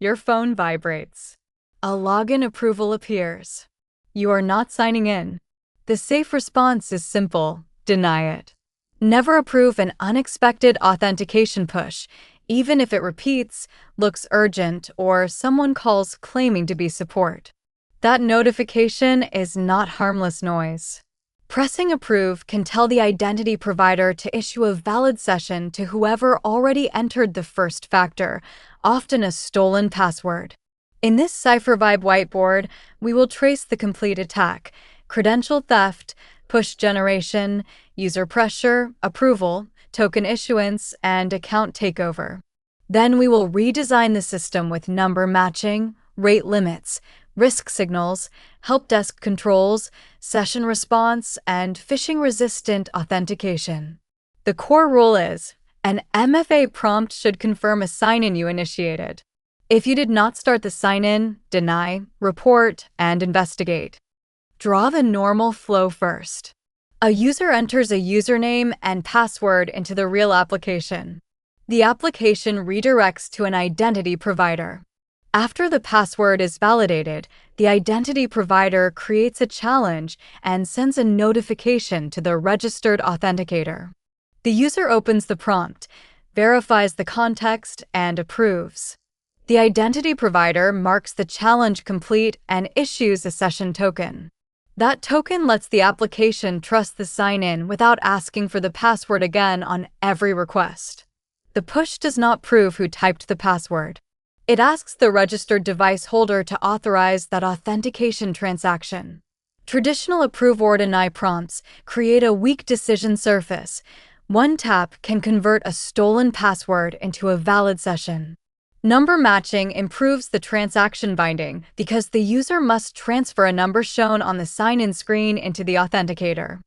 Your phone vibrates. A login approval appears. You are not signing in. The safe response is simple: deny it. Never approve an unexpected authentication push, even if it repeats, looks urgent, or someone calls claiming to be support. That notification is not harmless noise. Pressing approve can tell the identity provider to issue a valid session to whoever already entered the first factor, often a stolen password. In this CipherVibe whiteboard, we will trace the complete attack: credential theft, push generation, user pressure, approval, token issuance, and account takeover. Then we will redesign the system with number matching, rate limits, risk signals, help desk controls, session response, and phishing-resistant authentication. The core rule is, an MFA prompt should confirm a sign-in you initiated. If you did not start the sign-in, deny, report, and investigate. Draw the normal flow first. A user enters a username and password into the real application. The application redirects to an identity provider. After the password is validated, the identity provider creates a challenge and sends a notification to the registered authenticator. The user opens the prompt, verifies the context, and approves. The identity provider marks the challenge complete and issues a session token. That token lets the application trust the sign-in without asking for the password again on every request. The push does not prove who typed the password. It asks the registered device holder to authorize that authentication transaction. Traditional approve or deny prompts create a weak decision surface. One tap can convert a stolen password into a valid session. Number matching improves the transaction binding because the user must transfer a number shown on the sign-in screen into the authenticator.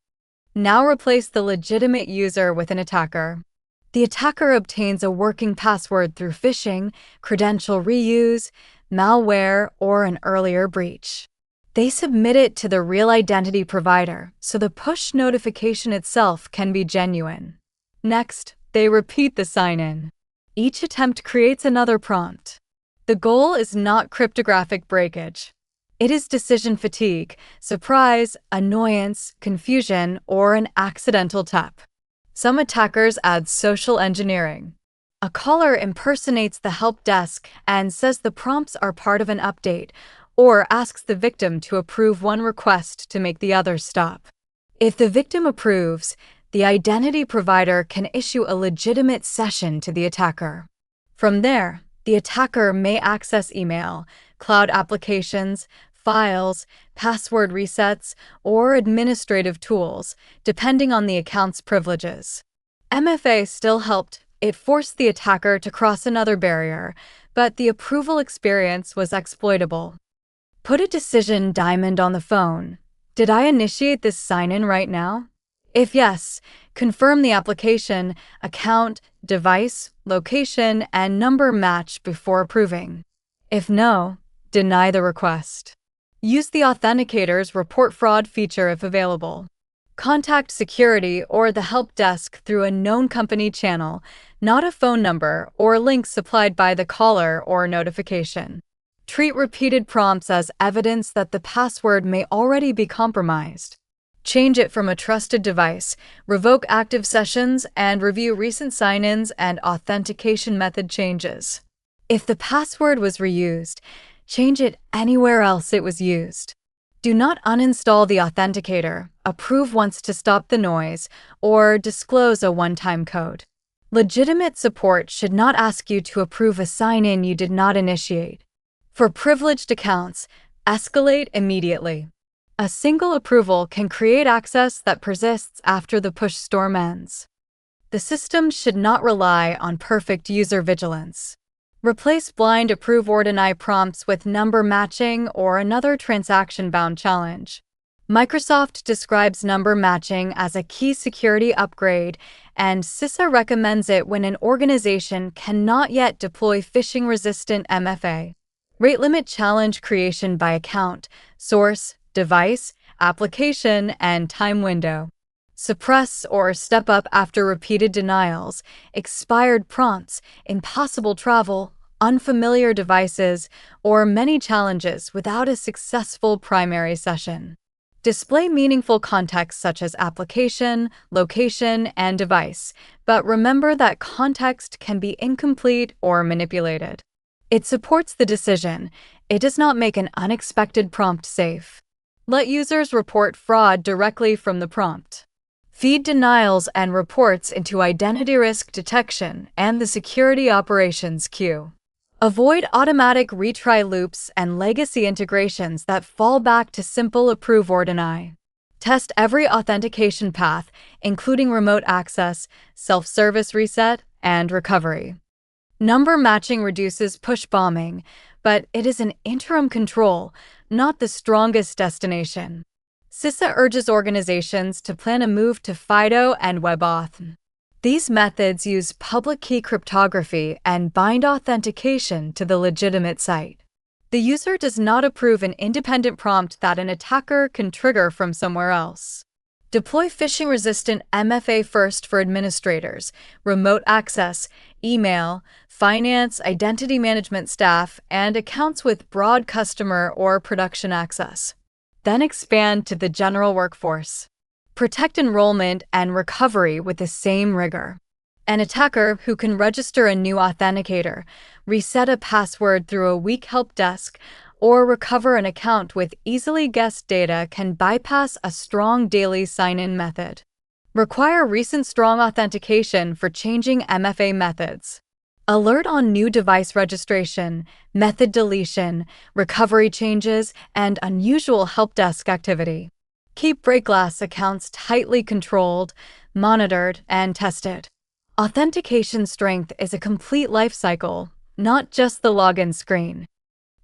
Now replace the legitimate user with an attacker. The attacker obtains a working password through phishing, credential reuse, malware, or an earlier breach. They submit it to the real identity provider, so the push notification itself can be genuine. Next, they repeat the sign-in. Each attempt creates another prompt. The goal is not cryptographic breakage. It is decision fatigue, surprise, annoyance, confusion, or an accidental tap. Some attackers add social engineering. A caller impersonates the help desk and says the prompts are part of an update, or asks the victim to approve one request to make the others stop. If the victim approves, the identity provider can issue a legitimate session to the attacker. From there, the attacker may access email, cloud applications, files, password resets, or administrative tools, depending on the account's privileges. MFA still helped. It forced the attacker to cross another barrier, but the approval experience was exploitable. Put a decision diamond on the phone. Did I initiate this sign-in right now? If yes, confirm the application, account, device, location, and number match before approving. If no, deny the request. Use the authenticator's report fraud feature if available. Contact security or the help desk through a known company channel, not a phone number or link supplied by the caller or notification. Treat repeated prompts as evidence that the password may already be compromised. Change it from a trusted device, revoke active sessions, and review recent sign-ins and authentication method changes. If the password was reused, change it anywhere else it was used. Do not uninstall the authenticator, approve once to stop the noise, or disclose a one-time code. Legitimate support should not ask you to approve a sign-in you did not initiate. For privileged accounts, escalate immediately. A single approval can create access that persists after the push storm ends. The system should not rely on perfect user vigilance. Replace blind approve or deny prompts with number matching or another transaction-bound challenge. Microsoft describes number matching as a key security upgrade, and CISA recommends it when an organization cannot yet deploy phishing-resistant MFA. Rate limit challenge creation by account, source, device, application, and time window. Suppress or step up after repeated denials, expired prompts, impossible travel, unfamiliar devices, or many challenges without a successful primary session. Display meaningful context such as application, location, and device, but remember that context can be incomplete or manipulated. It supports the decision. It does not make an unexpected prompt safe. Let users report fraud directly from the prompt. Feed denials and reports into identity risk detection and the security operations queue. Avoid automatic retry loops and legacy integrations that fall back to simple approve or deny. Test every authentication path, including remote access, self-service reset, and recovery. Number matching reduces push bombing, but it is an interim control, not the strongest destination. CISA urges organizations to plan a move to FIDO and WebAuthn. These methods use public key cryptography and bind authentication to the legitimate site. The user does not approve an independent prompt that an attacker can trigger from somewhere else. Deploy phishing-resistant MFA first for administrators, remote access, email, finance, identity management staff, and accounts with broad customer or production access. Then expand to the general workforce. Protect enrollment and recovery with the same rigor. An attacker who can register a new authenticator, reset a password through a weak help desk, or recover an account with easily guessed data can bypass a strong daily sign-in method. Require recent strong authentication for changing MFA methods. Alert on new device registration, method deletion, recovery changes, and unusual help desk activity. Keep break glass accounts tightly controlled, monitored, and tested. Authentication strength is a complete life cycle, not just the login screen.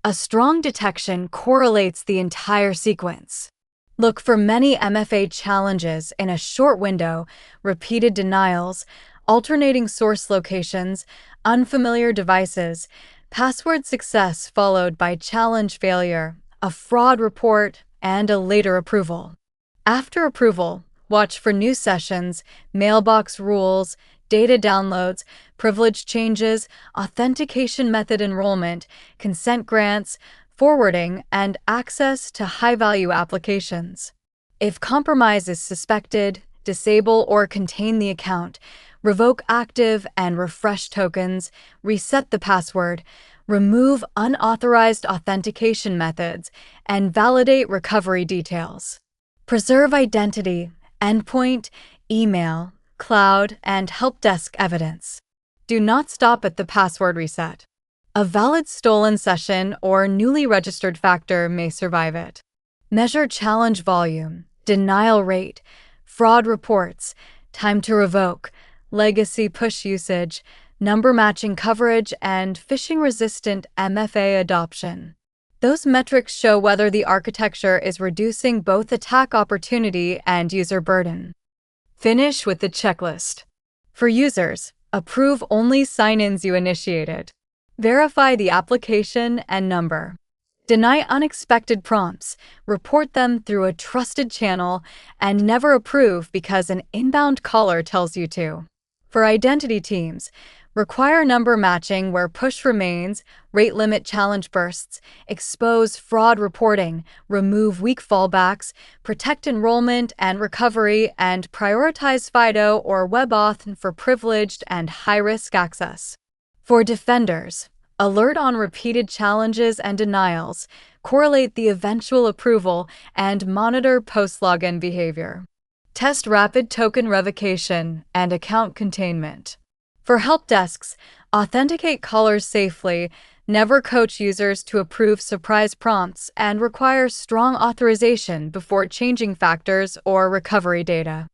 A strong detection correlates the entire sequence. Look for many MFA challenges in a short window, repeated denials, alternating source locations, unfamiliar devices, password success followed by challenge failure, a fraud report, and a later approval. After approval, watch for new sessions, mailbox rules, data downloads, privilege changes, authentication method enrollment, consent grants, forwarding, and access to high-value applications. If compromise is suspected, disable or contain the account, revoke active and refresh tokens, reset the password, remove unauthorized authentication methods, and validate recovery details. Preserve identity, endpoint, email, cloud, and help desk evidence. Do not stop at the password reset. A valid stolen session or newly registered factor may survive it. Measure challenge volume, denial rate, fraud reports, time to revoke, legacy push usage, number matching coverage, and phishing-resistant MFA adoption. Those metrics show whether the architecture is reducing both attack opportunity and user burden. Finish with the checklist. For users, approve only sign-ins you initiated. Verify the application and number. Deny unexpected prompts, report them through a trusted channel, and never approve because an inbound caller tells you to. For identity teams, require number matching where push remains, rate limit challenge bursts, expose fraud reporting, remove weak fallbacks, protect enrollment and recovery, and prioritize FIDO or WebAuthn for privileged and high-risk access. For defenders, alert on repeated challenges and denials, correlate the eventual approval, and monitor post-login behavior. Test rapid token revocation and account containment. For help desks, authenticate callers safely, never coach users to approve surprise prompts, and require strong authorization before changing factors or recovery data.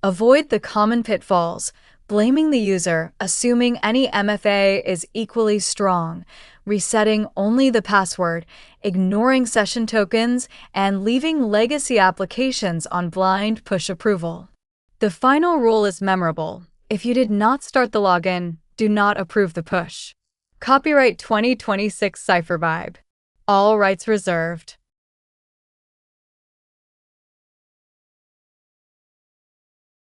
Avoid the common pitfalls, blaming the user, assuming any MFA is equally strong, resetting only the password, ignoring session tokens, and leaving legacy applications on blind push approval. The final rule is memorable. If you did not start the login, do not approve the push. Copyright 2026 CipherVibe. All rights reserved.